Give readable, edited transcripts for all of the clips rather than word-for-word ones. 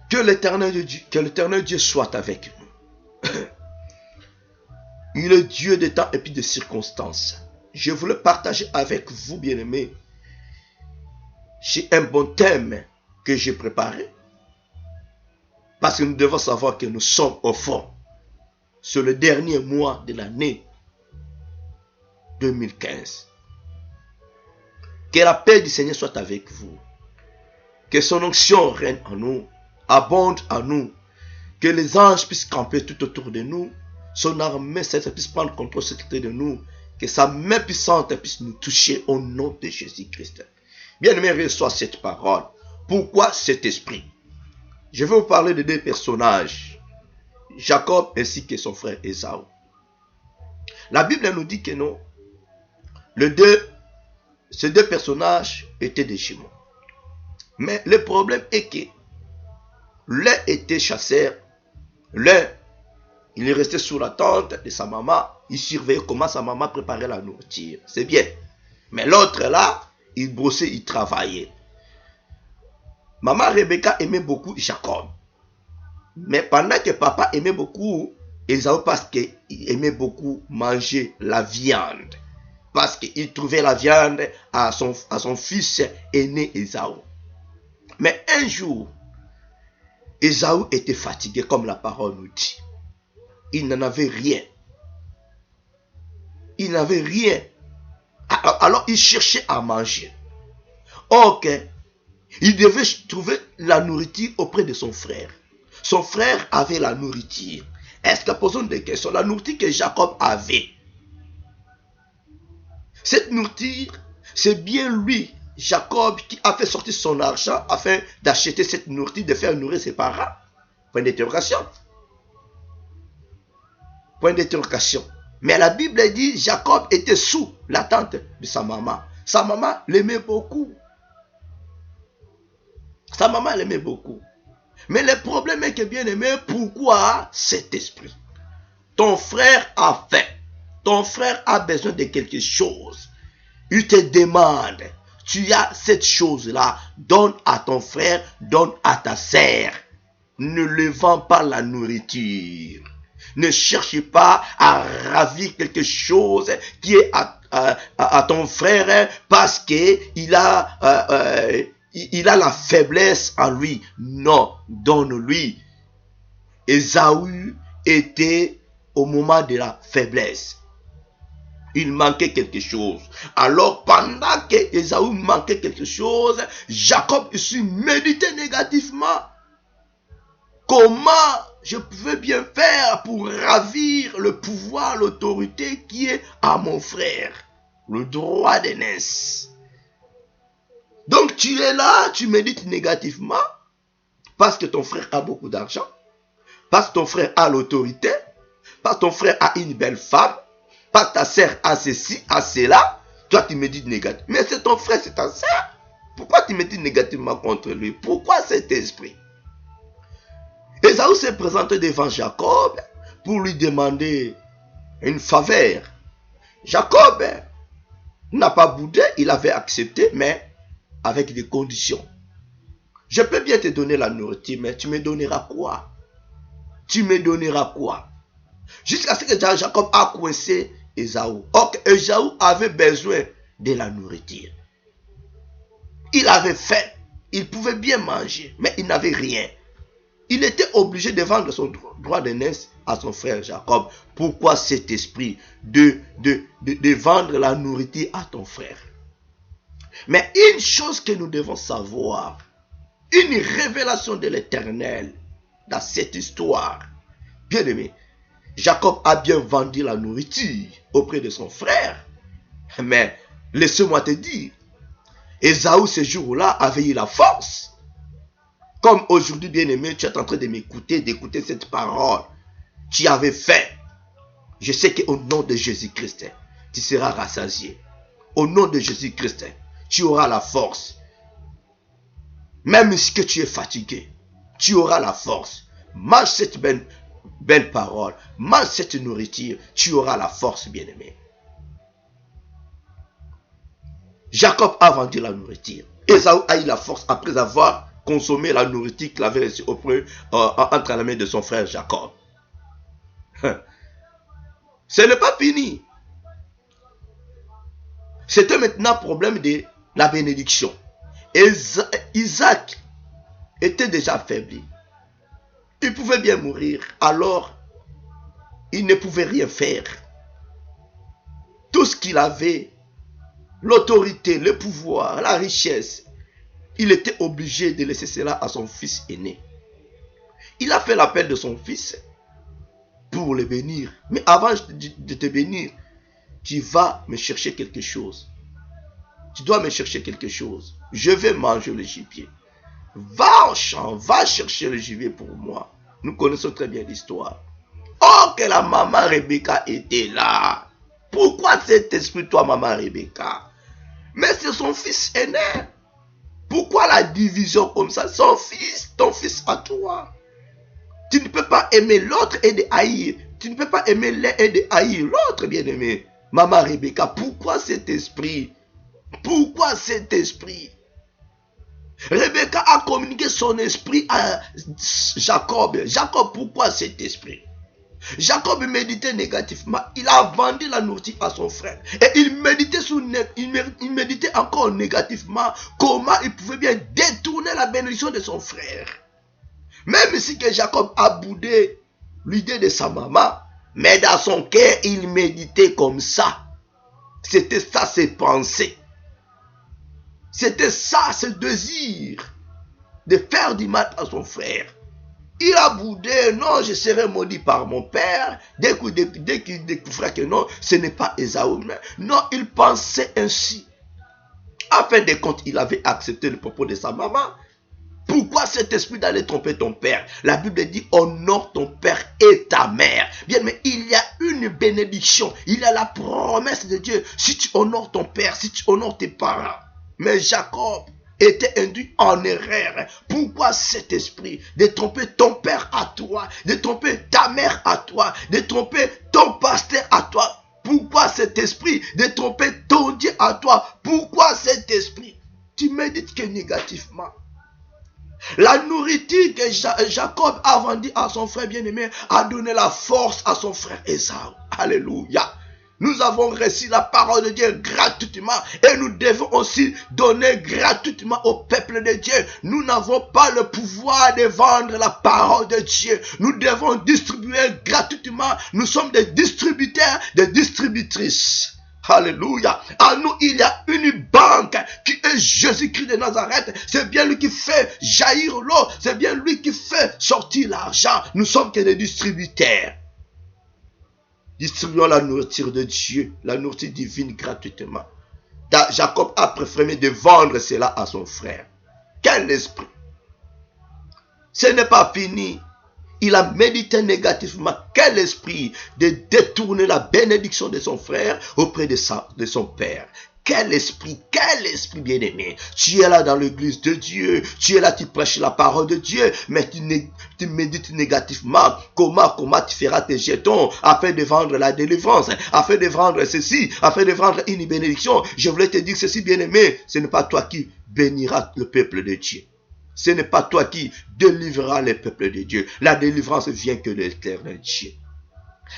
Que l'Éternel Dieu soit avec nous. Il est Dieu de temps et puis de circonstances. Je voulais partager avec vous, bien-aimés. J'ai un bon thème que j'ai préparé. Parce que nous devons savoir que nous sommes au fond. Sur le dernier mois de l'année 2015. Que la paix du Seigneur soit avec vous. Que son onction règne en nous, abonde en nous. Que les anges puissent camper tout autour de nous. Son armée puisse prendre contrôle de nous. Que sa main puissante puisse nous toucher au nom de Jésus-Christ. Bien-aimé, reçois cette parole. Pourquoi cet esprit? Je vais vous parler de deux personnages. Jacob ainsi que son frère Ésaü. La Bible nous dit que non. Ces deux personnages étaient des jumeaux. Mais le problème est que l'un était chasseur. L'un, il est resté sous la tente de sa maman. Il surveillait comment sa maman préparait la nourriture. C'est bien. Mais l'autre là, il brossait, il travaillait. Maman Rebecca aimait beaucoup Jacob. Mais pendant que papa aimait beaucoup Ésaü parce qu'il aimait beaucoup manger la viande. Parce qu'il trouvait la viande à son fils aîné Ésaü. Mais un jour, Ésaü était fatigué comme la parole nous dit. Il n'en avait rien. Il n'avait rien. Alors il cherchait à manger. Ok. Il devait trouver la nourriture auprès de son frère. Son frère avait la nourriture. Est-ce que, posons des questions, la nourriture que Jacob avait, cette nourriture, c'est bien lui, Jacob, qui a fait sortir son argent afin d'acheter cette nourriture, de faire nourrir ses parents? Point d'interrogation. Point d'interrogation. Mais la Bible dit Jacob était sous la tente de sa maman. Sa maman l'aimait beaucoup. Sa maman l'aimait beaucoup. Mais le problème est que, bien aimé, pourquoi cet esprit? Ton frère a faim. Ton frère a besoin de quelque chose. Il te demande, tu as cette chose-là, donne à ton frère, donne à ta sœur. Ne lui vends pas la nourriture. Ne cherche pas à ravir quelque chose qui est à ton frère parce qu'il a la faiblesse en lui. Non, donne-lui. Ésaü était au moment de la faiblesse. Il manquait quelque chose. Alors pendant que Ésaü manquait quelque chose, Jacob se méditait négativement. Comment je pouvais bien faire pour ravir le pouvoir, l'autorité qui est à mon frère, le droit d'aînesse. Donc tu es là, tu médites négativement parce que ton frère a beaucoup d'argent, parce que ton frère a l'autorité, parce que ton frère a une belle femme, parce que ta sœur a ceci, a cela. Toi tu médites négativement. Mais c'est ton frère, c'est ta sœur. Pourquoi tu médites négativement contre lui? Pourquoi cet esprit? Ésaü s'est présenté devant Jacob pour lui demander une faveur. Jacob n'a pas boudé, il avait accepté, mais avec des conditions. Je peux bien te donner la nourriture, mais tu me donneras quoi? Tu me donneras quoi? Jusqu'à ce que Jacob a coincé Ésaü. Or, Ésaü avait besoin de la nourriture. Il avait faim, il pouvait bien manger, mais il n'avait rien. Il était obligé de vendre son droit d'aînesse à son frère Jacob. Pourquoi cet esprit de vendre la nourriture à ton frère? Mais une chose que nous devons savoir, une révélation de l'Éternel dans cette histoire. Bien aimé, Jacob a bien vendu la nourriture auprès de son frère. Mais laisse-moi te dire, Ésaü ce jour-là avait eu la force. Comme aujourd'hui, bien-aimé, tu es en train de m'écouter, d'écouter cette parole. Tu avais faim. Je sais qu'au nom de Jésus-Christ, tu seras rassasié. Au nom de Jésus-Christ, tu auras la force. Même si tu es fatigué, tu auras la force. Mange cette belle parole. Mange cette nourriture. Tu auras la force, bien-aimé. Jacob a vendu la nourriture. Ésaü a eu la force après avoir consommer la nourriture qu'il avait reçue entre la main de son frère Jacob. Ce n'est pas fini. C'était maintenant problème de la bénédiction. Isaac était déjà affaibli. Il pouvait bien mourir. Alors, il ne pouvait rien faire. Tout ce qu'il avait, l'autorité, le pouvoir, la richesse, il était obligé de laisser cela à son fils aîné. Il a fait l'appel de son fils pour le bénir. Mais avant de te bénir, tu vas me chercher quelque chose. Tu dois me chercher quelque chose. Je vais manger le gibier. Va au champ, va chercher le gibier pour moi. Nous connaissons très bien l'histoire. Oh, que la maman Rebecca était là. Pourquoi cet esprit, toi, maman Rebecca? Mais c'est son fils aîné. Pourquoi la division comme ça? Son fils, ton fils à toi. Tu ne peux pas aimer l'autre et de haïr. Tu ne peux pas aimer l'un et de haïr l'autre, bien-aimé. Maman Rebecca, pourquoi cet esprit? Pourquoi cet esprit? Rebecca a communiqué son esprit à Jacob. Jacob, pourquoi cet esprit? Jacob méditait négativement. Il a vendu la nourriture à son frère. Et il méditait encore négativement comment il pouvait bien détourner la bénédiction de son frère. Même si que Jacob a boudé l'idée de sa maman, mais dans son cœur, il méditait comme ça. C'était ça ses pensées. C'était ça ses désirs de faire du mal à son frère. Il a boudé, non, je serai maudit par mon père. Dès qu'il découvrait que non, ce n'est pas Ésaü. Non, il pensait ainsi. En fin de compte, il avait accepté le propos de sa maman. Pourquoi cet esprit d'aller tromper ton père? La Bible dit, honore ton père et ta mère. Bien, mais il y a une bénédiction. Il y a la promesse de Dieu. Si tu honores ton père, si tu honores tes parents. Mais Jacob était induit en erreur. Pourquoi cet esprit de tromper ton père à toi, de tromper ta mère à toi, de tromper ton pasteur à toi? Pourquoi cet esprit de tromper ton Dieu à toi? Pourquoi cet esprit? Tu médites que négativement. La nourriture que Jacob a vendue à son frère bien-aimé a donné la force à son frère Ésaü. Alléluia. Nous avons reçu la parole de Dieu gratuitement et nous devons aussi donner gratuitement au peuple de Dieu. Nous n'avons pas le pouvoir de vendre la parole de Dieu. Nous devons distribuer gratuitement. Nous sommes des distributeurs, des distributrices. Alléluia. En nous, il y a une banque qui est Jésus-Christ de Nazareth. C'est bien lui qui fait jaillir l'eau. C'est bien lui qui fait sortir l'argent. Nous sommes que des distributeurs. Distribuons la nourriture de Dieu, la nourriture divine gratuitement. Jacob a préféré de vendre cela à son frère. Quel esprit! Ce n'est pas fini. Il a médité négativement. Quel esprit de détourner la bénédiction de son frère auprès de son père. Quel esprit bien-aimé. Tu es là dans l'église de Dieu. Tu es là, tu prêches la parole de Dieu. Mais tu médites négativement. Comment tu feras tes jetons afin de vendre la délivrance, afin de vendre ceci, afin de vendre une bénédiction. Je voulais te dire ceci, bien-aimé. Ce n'est pas toi qui béniras le peuple de Dieu. Ce n'est pas toi qui délivreras le peuple de Dieu. La délivrance vient que de l'éternel Dieu.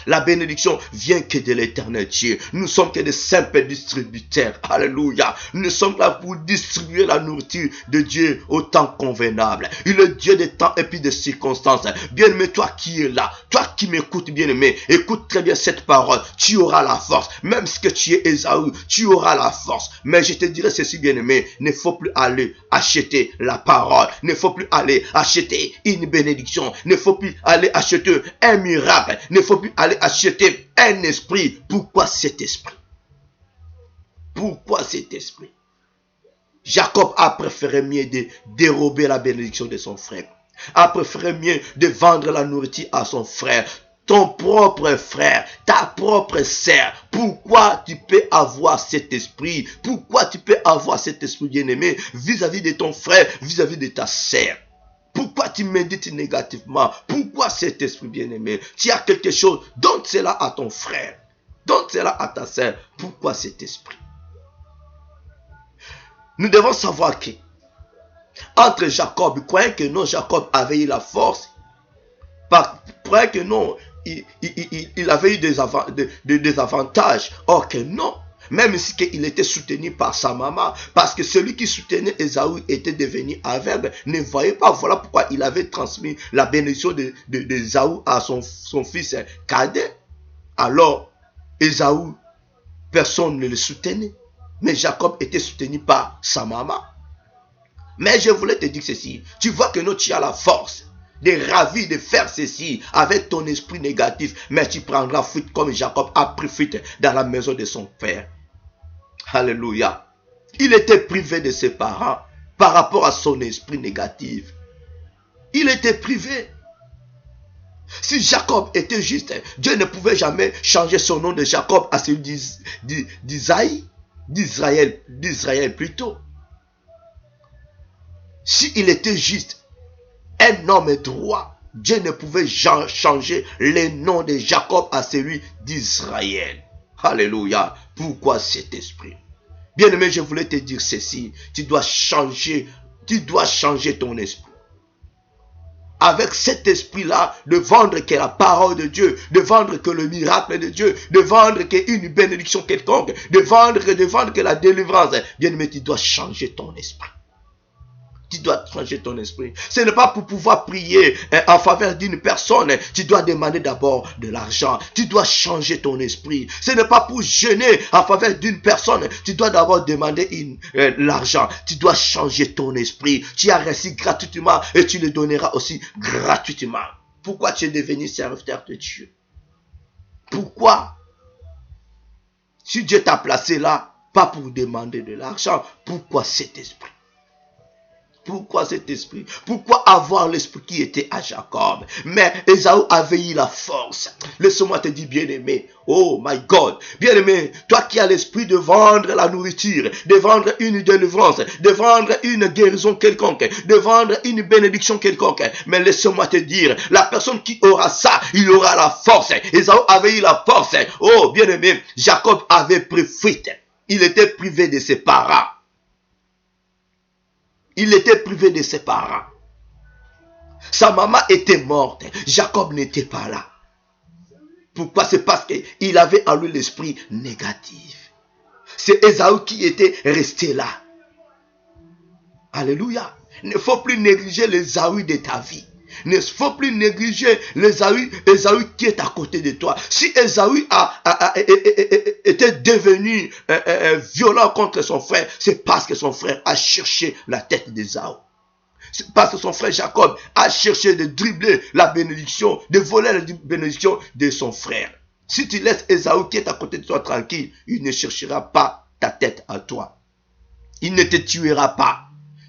La bénédiction vient que de l'éternel Dieu. Nous sommes que des simples distributeurs. Alléluia. Nous sommes là pour distribuer la nourriture de Dieu au temps convenable. Il est Dieu des temps et puis des circonstances. Bien-aimé, toi qui es là, toi qui m'écoutes, bien-aimé, écoute très bien cette parole. Tu auras la force. Même si que tu es Ésaü, tu auras la force. Mais je te dirai ceci, bien-aimé, il ne faut plus aller acheter la parole. Il ne faut plus aller acheter une bénédiction. Il ne faut plus aller acheter un miracle. Il ne faut plus aller acheter un esprit. Pourquoi cet esprit? Pourquoi cet esprit? Jacob a préféré mieux de dérober la bénédiction de son frère. A préféré mieux de vendre la nourriture à son frère. Ton propre frère, ta propre sœur. Pourquoi tu peux avoir cet esprit? Pourquoi tu peux avoir cet esprit bien-aimé vis-à-vis de ton frère, vis-à-vis de ta sœur? Pourquoi tu médites négativement? Pourquoi cet esprit bien-aimé? Tu as quelque chose, donne cela à ton frère. Donne cela à ta sœur. Pourquoi cet esprit? Nous devons savoir que entre Jacob. Croyant que non, Jacob avait eu la force. Croyant que non, il avait eu des avantages. Or que non. Même si il était soutenu par sa maman, parce que celui qui soutenait Ésaü était devenu aveugle, ne voyait pas. Voilà pourquoi il avait transmis la bénédiction d'Ésaü à son fils cadet. Alors, Ésaü, personne ne le soutenait. Mais Jacob était soutenu par sa maman. Mais je voulais te dire ceci. Tu vois que non, tu as la force de ravir, de faire ceci avec ton esprit négatif. Mais tu prendras fuite comme Jacob a pris fuite dans la maison de son père. Alléluia. Il était privé de ses parents par rapport à son esprit négatif. Il était privé. Si Jacob était juste, Dieu ne pouvait jamais changer son nom de Jacob à celui d'Israël plutôt. S'il était juste, un homme droit, Dieu ne pouvait changer le nom de Jacob à celui d'Israël. Alléluia. Pourquoi cet esprit? Bien-aimé, je voulais te dire ceci. Tu dois changer ton esprit. Avec cet esprit-là, de vendre que la parole de Dieu, de vendre que le miracle de Dieu, de vendre qu'une bénédiction quelconque, de vendre que la délivrance. Bien-aimé, tu dois changer ton esprit. Tu dois changer ton esprit. Ce n'est pas pour pouvoir prier en faveur d'une personne. Tu dois demander d'abord de l'argent. Tu dois changer ton esprit. Ce n'est pas pour jeûner en faveur d'une personne. Tu dois d'abord demander l'argent. Tu dois changer ton esprit. Tu as reçu gratuitement et tu le donneras aussi gratuitement. Pourquoi tu es devenu serviteur de Dieu? Pourquoi? Si Dieu t'a placé là, pas pour demander de l'argent. Pourquoi cet esprit? Pourquoi cet esprit? Pourquoi avoir l'esprit qui était à Jacob? Mais Ésaü avait eu la force. Laisse-moi te dire, bien-aimé. Oh my God. Bien-aimé, toi qui as l'esprit de vendre la nourriture, de vendre une délivrance, de vendre une guérison quelconque, de vendre une bénédiction quelconque. Mais laisse-moi te dire, la personne qui aura ça, il aura la force. Ésaü avait eu la force. Oh, bien-aimé, Jacob avait pris fuite. Il était privé de ses parents. Il était privé de ses parents. Sa maman était morte. Jacob n'était pas là. Pourquoi? C'est parce qu'il avait en lui l'esprit négatif. C'est Ésaü qui était resté là. Alléluia. Il ne faut plus négliger l'Ésaü de ta vie. Il ne faut plus négliger l'Ésaü qui est à côté de toi. Si Ésaü était devenu violent contre son frère, c'est parce que son frère a cherché la tête d'Ésaü. C'est parce que son frère Jacob a cherché de dribbler la bénédiction, de voler la bénédiction de son frère. Si tu laisses Ésaü qui est à côté de toi tranquille, il ne cherchera pas ta tête à toi. Il ne te tuera pas.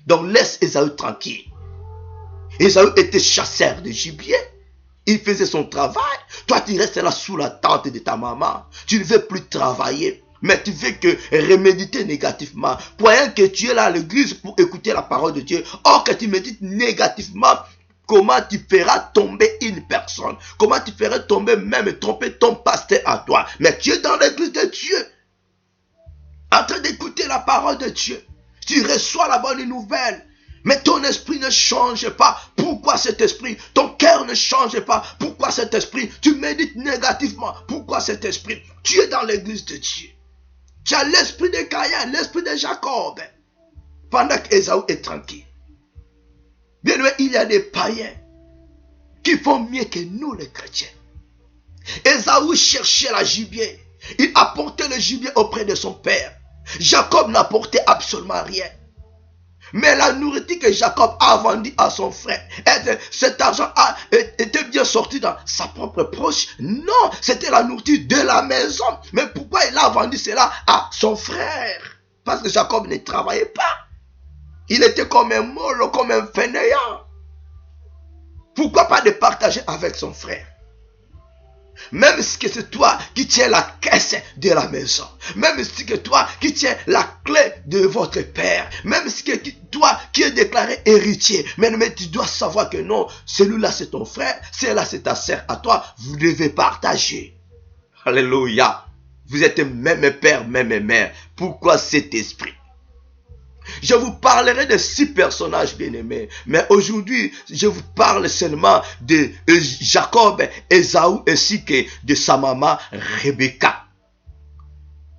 Donc laisse Ésaü tranquille. Ésaü était chasseur de gibier. Il faisait son travail. Toi, tu restes là sous la tente de ta maman. Tu ne veux plus travailler. Mais tu fais que reméditer négativement. Croyant que tu es là à l'église pour écouter la parole de Dieu. Or que tu médites négativement, comment tu feras tomber une personne. Comment tu feras tomber même tromper ton pasteur à toi. Mais tu es dans l'église de Dieu. En train d'écouter la parole de Dieu. Tu reçois la bonne nouvelle. Mais ton esprit ne change pas. Pourquoi cet esprit? Ton cœur ne change pas. Pourquoi cet esprit? Tu médites négativement. Pourquoi cet esprit? Tu es dans l'église de Dieu. Tu as l'esprit de Caïn, l'esprit de Jacob. Pendant qu'Ésaü est tranquille. Bien sûr, il y a des païens qui font mieux que nous les chrétiens. Ésaü cherchait la gibier. Il apportait le gibier auprès de son père. Jacob n'apportait absolument rien. Mais la nourriture que Jacob a vendue à son frère, cet argent était bien sorti dans sa propre poche. Non, c'était la nourriture de la maison. Mais pourquoi il a vendu cela à son frère? Parce que Jacob ne travaillait pas. Il était comme un mollo, comme un fainéant. Pourquoi pas de partager avec son frère? Même si c'est toi qui tiens la caisse de la maison. Même si c'est toi qui tiens la clé de votre père. Même si c'est toi qui es déclaré héritier. Mais tu dois savoir que non, celui-là c'est ton frère, celui-là c'est ta sœur à toi. Vous devez partager. Alléluia. Vous êtes même père, même mère. Pourquoi cet esprit? Je vous parlerai de 6 personnages bien-aimés. Mais aujourd'hui, je vous parle seulement de Jacob, Ésaü ainsi que de sa maman Rebecca.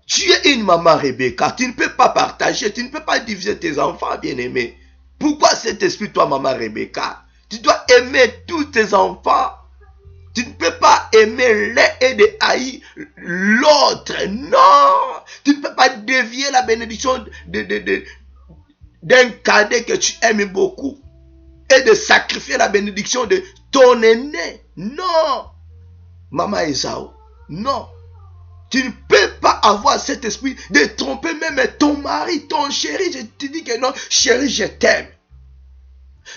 Tu es une maman Rebecca. Tu ne peux pas partager, tu ne peux pas diviser tes enfants bien-aimés. Pourquoi cet esprit, toi maman Rebecca? Tu dois aimer tous tes enfants. Tu ne peux pas aimer l'un et de haïr l'autre. Non. Tu ne peux pas dévier la bénédiction d'un cadet que tu aimes beaucoup et de sacrifier la bénédiction de ton aîné. Non. Maman Ésaü. Non. Tu ne peux pas avoir cet esprit de tromper même ton mari, ton chéri. Je te dis que non, chéri, je t'aime.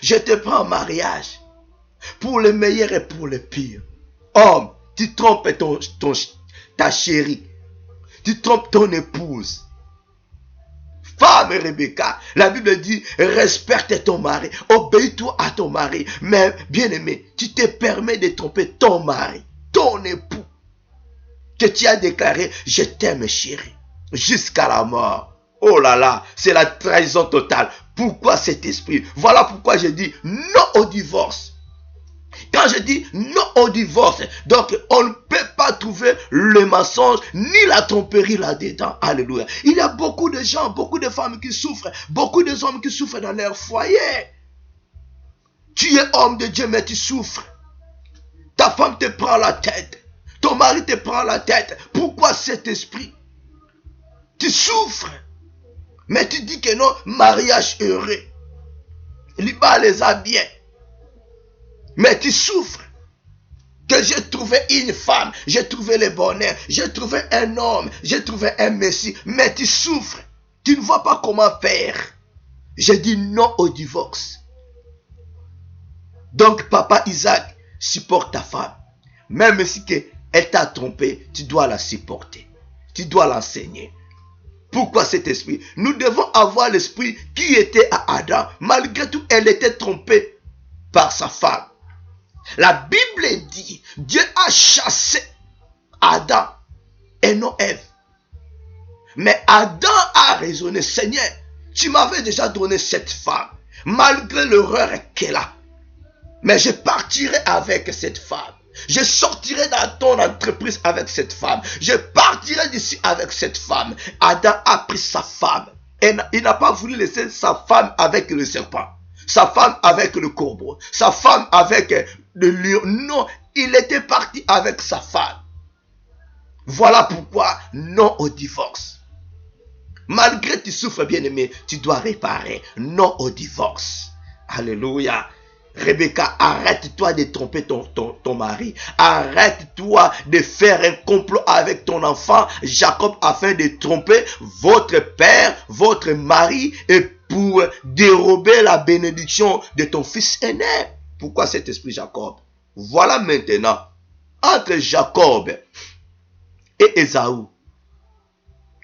Je te prends en mariage. Pour le meilleur et pour le pire. Homme, tu trompes ta chérie. Tu trompes ton épouse. Femme Rebecca, la Bible dit, respecte ton mari. Obéis-toi à ton mari. Mais bien aimé, tu te permets de tromper ton mari, ton époux. Que tu as déclaré, je t'aime chérie. Jusqu'à la mort. Oh là là, c'est la trahison totale. Pourquoi cet esprit? Voilà pourquoi je dis non au divorce. Quand je dis non au divorce, donc on ne peut pas trouver le mensonge ni la tromperie là-dedans. Alléluia. Il y a beaucoup de gens, beaucoup de femmes qui souffrent, beaucoup d'hommes qui souffrent dans leur foyer. Tu es homme de Dieu, mais tu souffres. Ta femme te prend la tête. Ton mari te prend la tête. Pourquoi cet esprit? Tu souffres. Mais tu dis que non, mariage heureux. Liba les a bien. Mais tu souffres. Que j'ai trouvé une femme, j'ai trouvé le bonheur, j'ai trouvé un homme, j'ai trouvé un messie. Mais tu souffres. Tu ne vois pas comment faire. J'ai dit non au divorce. Donc papa Isaac, supporte ta femme. Même si elle t'a trompé, tu dois la supporter. Tu dois l'enseigner. Pourquoi cet esprit? Nous devons avoir l'esprit qui était à Adam. Malgré tout, elle était trompée par sa femme. La Bible dit, Dieu a chassé Adam et non Ève. Mais Adam a raisonné, Seigneur, tu m'avais déjà donné cette femme, malgré l'erreur qu'elle a. Mais je partirai avec cette femme. Je sortirai dans ton entreprise avec cette femme. Je partirai d'ici avec cette femme. Adam a pris sa femme. Et il n'a pas voulu laisser sa femme avec le serpent. Sa femme avec le corbeau. Sa femme avec le lion. Non, il était parti avec sa femme. Voilà pourquoi non au divorce. Malgré que tu souffres, bien-aimé, tu dois réparer. Non au divorce. Alléluia. Rebecca, arrête-toi de tromper ton mari. Arrête-toi de faire un complot avec ton enfant Jacob afin de tromper votre père, votre mari et pour dérober la bénédiction de ton fils aîné. Pourquoi cet esprit Jacob? Voilà maintenant, entre Jacob et Ésaü,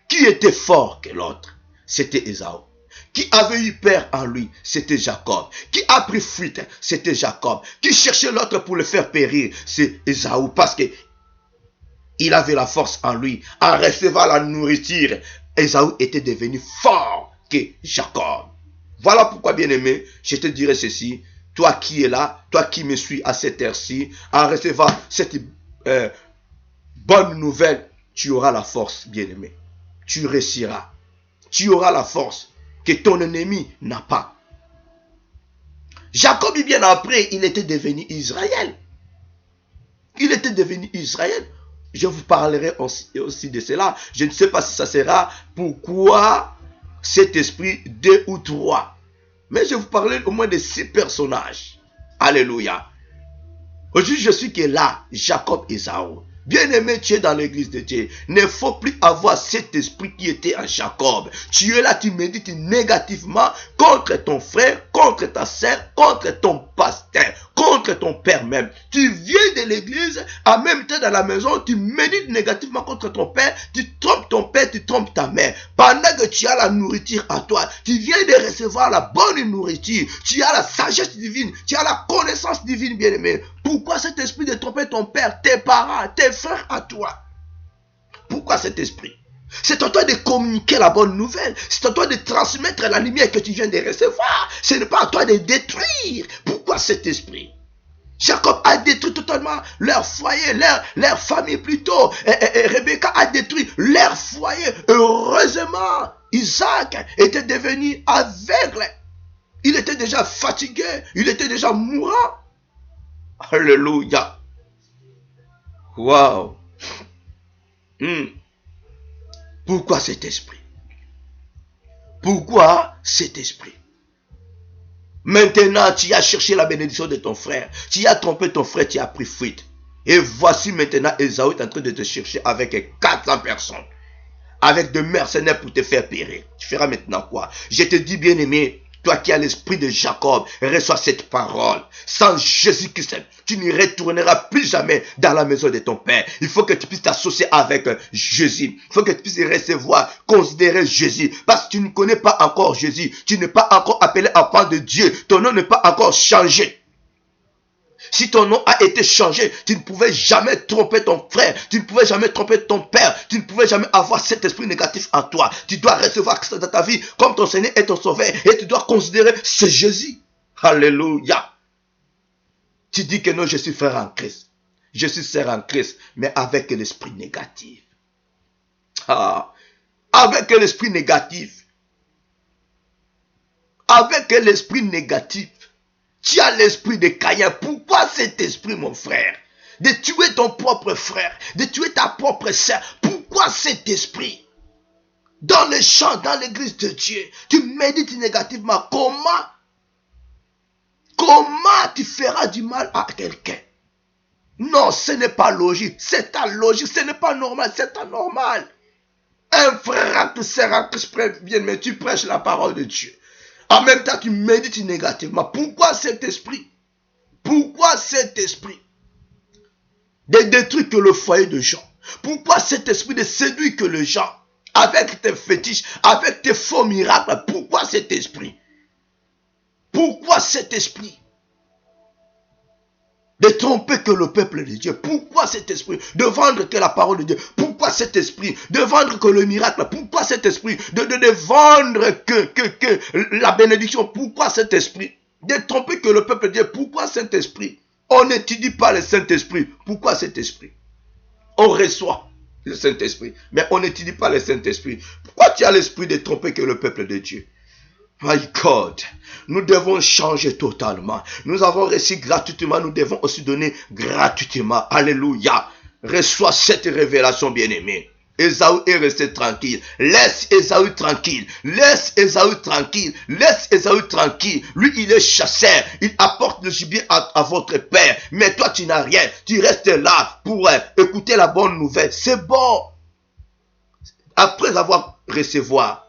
qui était fort que l'autre? C'était Ésaü. Qui avait eu peur en lui? C'était Jacob. Qui a pris fuite? C'était Jacob. Qui cherchait l'autre pour le faire périr? C'est Ésaü. Parce que il avait la force en lui. En recevant la nourriture, Ésaü était devenu fort que Jacob. Voilà pourquoi, bien-aimé, je te dirai ceci. Toi qui es là, toi qui me suis à cette heure-ci, en recevant cette bonne nouvelle, tu auras la force, bien-aimé. Tu réussiras. Tu auras la force que ton ennemi n'a pas. Jacob, bien après, il était devenu Israël. Il était devenu Israël. Je vous parlerai aussi de cela. Je ne sais pas si ça sera pourquoi cet esprit 2 ou 3. Mais je vous parlerai au moins de 6 personnages. Alléluia. Aujourd'hui, je suis que là, Jacob et Ésaü. Bien-aimé, tu es dans l'église de Dieu. Il ne faut plus avoir cet esprit qui était en Jacob. Tu es là, tu médites négativement contre ton frère, contre ta sœur, contre ton pasteur, contre ton père même. Tu viens de l'église, en même temps dans la maison, tu médites négativement contre ton père, tu trompes ton père, tu trompes ta mère. Pendant que tu as la nourriture à toi, tu viens de recevoir la bonne nourriture, tu as la sagesse divine, tu as la connaissance divine, bien-aimé. Pourquoi cet esprit de tromper ton père, tes parents, tes frères à toi? Pourquoi cet esprit? C'est à toi de communiquer la bonne nouvelle. C'est à toi de transmettre la lumière que tu viens de recevoir. Ce n'est pas à toi de détruire. Pourquoi cet esprit? Jacob a détruit totalement leur foyer, leur famille plutôt. Et Rebecca a détruit leur foyer. Heureusement, Isaac était devenu aveugle. Il était déjà fatigué. Il était déjà mourant. Alléluia. Wow. Pourquoi cet esprit? Pourquoi cet esprit? Maintenant, tu as cherché la bénédiction de ton frère. Tu as trompé ton frère, tu as pris fuite. Et voici maintenant Ésaü est en train de te chercher avec 400 personnes. Avec des mercenaires pour te faire périr. Tu feras maintenant quoi? Je te dis, bien-aimé, toi qui as l'esprit de Jacob, reçois cette parole. Sans Jésus-Christ, tu ne retourneras plus jamais dans la maison de ton Père. Il faut que tu puisses t'associer avec Jésus. Il faut que tu puisses recevoir, considérer Jésus. Parce que tu ne connais pas encore Jésus. Tu n'es pas encore appelé enfant de Dieu. Ton nom n'est pas encore changé. Si ton nom a été changé, tu ne pouvais jamais tromper ton frère, tu ne pouvais jamais tromper ton père, tu ne pouvais jamais avoir cet esprit négatif en toi. Tu dois recevoir Christ dans ta vie comme ton Seigneur et ton Sauveur et tu dois considérer c'est Jésus. Alléluia. Tu dis que non, je suis frère en Christ. Je suis sœur en Christ, mais avec l'esprit négatif. Avec l'esprit négatif. Avec l'esprit négatif. Tu as l'esprit de Caïn. Pourquoi cet esprit, mon frère? De tuer ton propre frère, de tuer ta propre sœur. Pourquoi cet esprit? Dans le champ, dans l'église de Dieu, tu médites négativement. Comment tu feras du mal à quelqu'un? Non, ce n'est pas logique. C'est ta logique. Ce n'est pas normal. C'est anormal. Un frère te sert bien, mais tu prêches la parole de Dieu. En même temps, tu médites négativement. Pourquoi cet esprit? Pourquoi cet esprit de détruire que le foyer de gens? Pourquoi cet esprit de séduire que les gens avec tes fétiches, avec tes faux miracles? Pourquoi cet esprit? Pourquoi cet esprit de tromper que le peuple de Dieu? Pourquoi cet esprit de vendre que la parole de Dieu? Pourquoi cet esprit de vendre que le miracle? Pourquoi cet esprit de vendre que la bénédiction? Pourquoi cet esprit de tromper que le peuple de Dieu? Pourquoi cet esprit? On n'étudie pas le Saint-Esprit. Pourquoi cet esprit? On reçoit le Saint-Esprit, mais on n'étudie pas le Saint-Esprit. Pourquoi tu as l'esprit de tromper que le peuple de Dieu? My God, nous devons changer totalement. Nous avons reçu gratuitement, nous devons aussi donner gratuitement. Alléluia. Reçois cette révélation, bien-aimé. Ésaü est resté tranquille. Laisse Ésaü tranquille. Laisse Ésaü tranquille. Laisse Ésaü tranquille. Lui, il est chasseur. Il apporte le gibier à votre père. Mais toi, tu n'as rien. Tu restes là pour écouter la bonne nouvelle. C'est bon. Après avoir recevoir,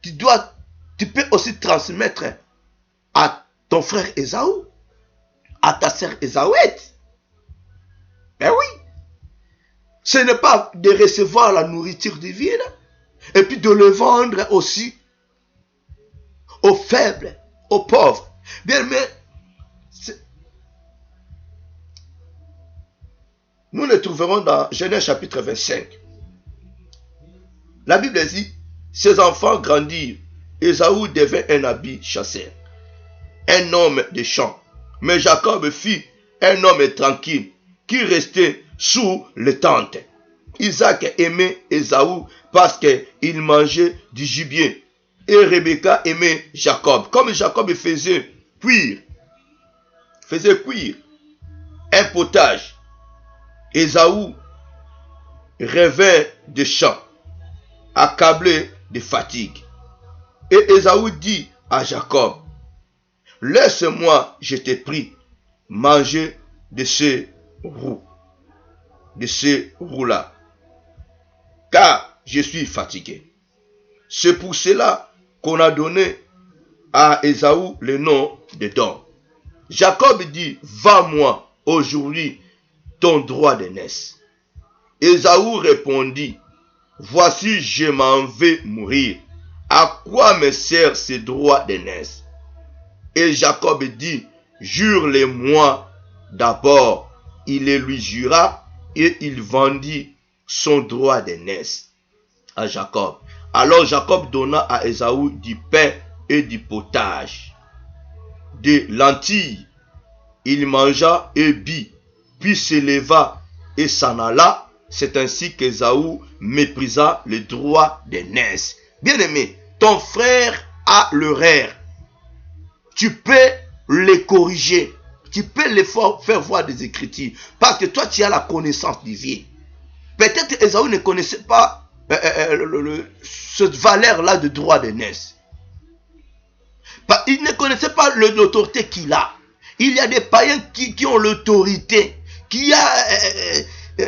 tu peux aussi transmettre à ton frère Ésaü, à ta sœur Ésaüette. Ben oui. Ce n'est pas de recevoir la nourriture divine et puis de le vendre aussi aux faibles, aux pauvres. Bien, mais nous le trouverons dans Genèse chapitre 25. La Bible dit, ses enfants grandirent. Ésaü devint un habit chasseur, un homme de champ. Mais Jacob fut un homme tranquille qui restait sous les tentes. Isaac aimait Ésaü parce qu'il mangeait du gibier. Et Rebecca aimait Jacob. Comme Jacob faisait cuire un potage, Ésaü revint des champs, accablé de fatigue. Et Ésaü dit à Jacob, laisse-moi, je te prie, manger de ces roux-là, car je suis fatigué. C'est pour cela qu'on a donné à Ésaü le nom de don. Jacob dit, vends-moi aujourd'hui ton droit d'aînesse. Ésaü répondit, voici, je m'en vais mourir. À quoi me sert ce droit d'aînesse? Et Jacob dit, jure-le-moi d'abord. Il le lui jura et il vendit son droit d'aînesse à Jacob. Alors Jacob donna à Ésaü du pain et du potage, des lentilles. Il mangea et but, puis s'éleva et s'en alla. C'est ainsi qu'Ésaü méprisa le droit d'aînesse. Bien-aimé, ton frère a l'erreur. Tu peux les corriger. Tu peux les faire voir des Écritures. Parce que toi, tu as la connaissance divine. Peut-être Ésaü ne connaissait pas cette valeur-là de droit d'aînesse. Il ne connaissait pas l'autorité qu'il a. Il y a des païens qui ont l'autorité, qui a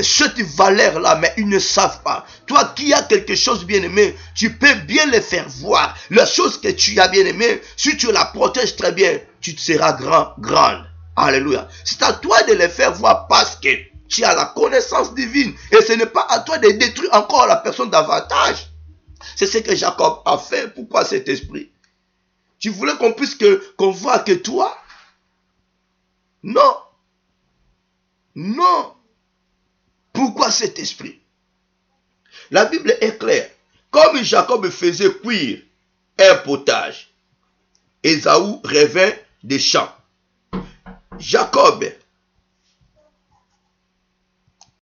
cette valeur-là, mais ils ne savent pas. Toi qui as quelque chose bien aimé, tu peux bien les faire voir. La chose que tu as bien aimé, si tu la protèges très bien, tu seras grande. Alléluia. C'est à toi de les faire voir parce que tu as la connaissance divine. Et ce n'est pas à toi de détruire encore la personne davantage. C'est ce que Jacob a fait. Pourquoi cet esprit? Tu voulais qu'on voit que toi? Non. Non. Pourquoi cet esprit? La Bible est claire. Comme Jacob faisait cuire un potage, Ésaü revint des champs. Jacob